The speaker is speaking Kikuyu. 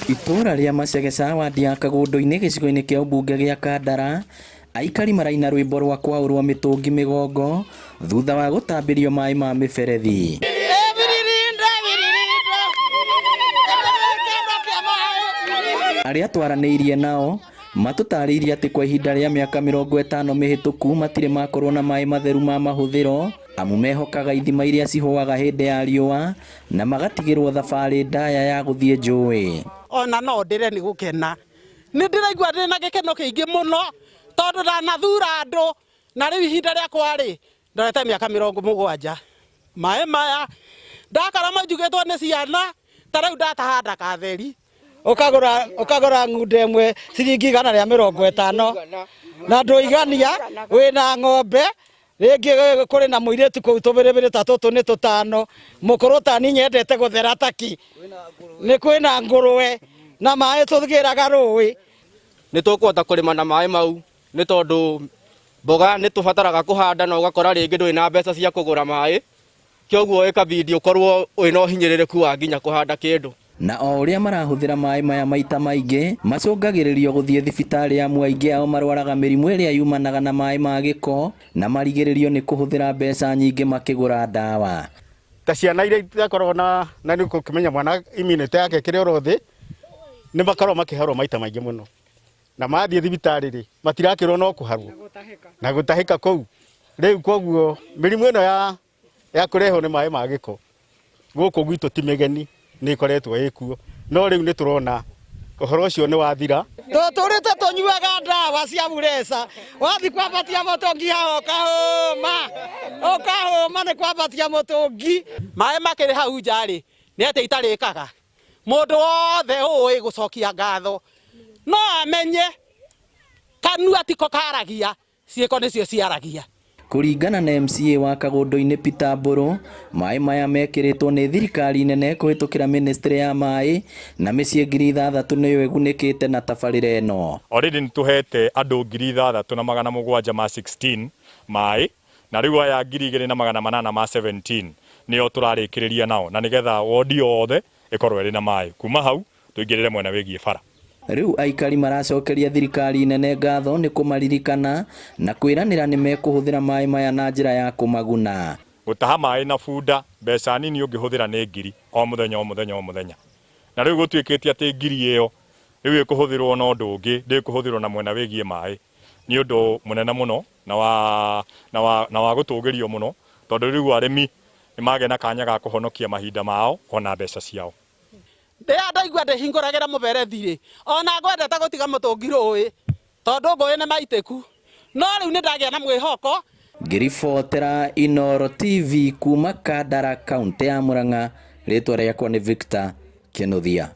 Itura ria Macegesa wadi ya Kagundu-ini gicigo-ini kia ubunge gia Kandara, aikari maraina rwimbo rwa kwaurwo mitungi migongo thutha wa gutambirio mai ma miberethi. Aria twaraniirie nao matutariirie ati kwa ihinda ria miaka 50 mihituku matire makorwo na mai matheru ma mahuthiro, amu mehokaga ithima iria cihuaga hindi ya riua na magatigirwo thabari ndaya ya guthie njui. Ona no ndire ni gukena, ni ndiraigua ndina gikeno kiingi muno tondu ndanathura andu na riu ihinda riakwa ri ndorete miaka 70 mai maya ndakara majugitwo ni ciana ta riu ndatahanda katheri ukagura ngunde imwe ciringi 150 na nduigania wina ng'ombe ringi kuri na muiretu kuu tubiribiri ta tutu ni tutano mukuru tani nyendete guthera taki ni kwina ngurwe na mai tuthigiraga rui ni tukwota kurima na mai mau ni tondu mboga ni tubataraga kuhanda na ugakora ringi ndui na mbeca cia kugura mai kyoguo ika video korwo wina hinyirireku wa nginya kuhanda kindu. Na o uria marahuthira mai maya maita maingi macungagiririo guthie thibitari amu aingi ao marwaraga mirimu iria yumanaga na mai ma giko na marigiririo ni kuhuthira mbeca nyingi makigura ndawa. Ta ciana iria itakorwo na ni kumenya mwana immunity yake kiri orothi ni makorwo makiharwo maita maingi muno na mathie thibitari ri matirakirwo no kuharwo na gutahika kou riu koguo mirimu ino ya kureho ni mai ma giko guku gwitu ti migeni ni koretwo ikuo no riu ni turona uhoro ucio ni wathira tuturite tunyuaga ndawa cia buresa wathi kwambatia mutungi hao ukahuma ni kwambatia mutungi mai makiri hau njari ni ati itarikaga mundu wothe ui gucokia ngatho no amenye kanua tiko karagia ciiko nicio ciaragia. Kuringana na MCA wa Kagundu-ini Peter Mburu, mai maya mekiritwo ni thirikari nene kuhitukira ministry ya mai na micii 6,000 niyo igunikite na tabarira ino. Already nituhete andu 6,700 ma 16 mai na riu aya 2,800 ma 17 niyo turarikiriria nao na nigetha wodi yothe ikorwo iri na mai. Kuma hau tuingirire mwena wigie bara. Riu aikari maracokeria thirikari nene ngatho ni kumaririkana na kwiranira ni mekuhuthira mai maya na njira ya kumaguna. Gutaha mai na bunda mbeca nini ungihuthira ni 1,000 o muthenya na riu gutwikite ati 1,000 iyo riu ikuhuthirwo na undu ungi ndikuhuthirwo na mwena wigie mai ni undu munene muno na wa gutugirio muno tondu riu arimi ni magena kanya ga kuhonokia mahinda mao ona mbeca ciao. Ndaigua ndihinguragira muberethi ri ona ngwendete gutiga mutungi rui tondu ngui ni maitiku no riu ni ndagia na mwihoko. Ngiribotera Inooro TV kuma Kandara kaunti ya Murang'a, ritwa riakwa ni Victor Kinuthia.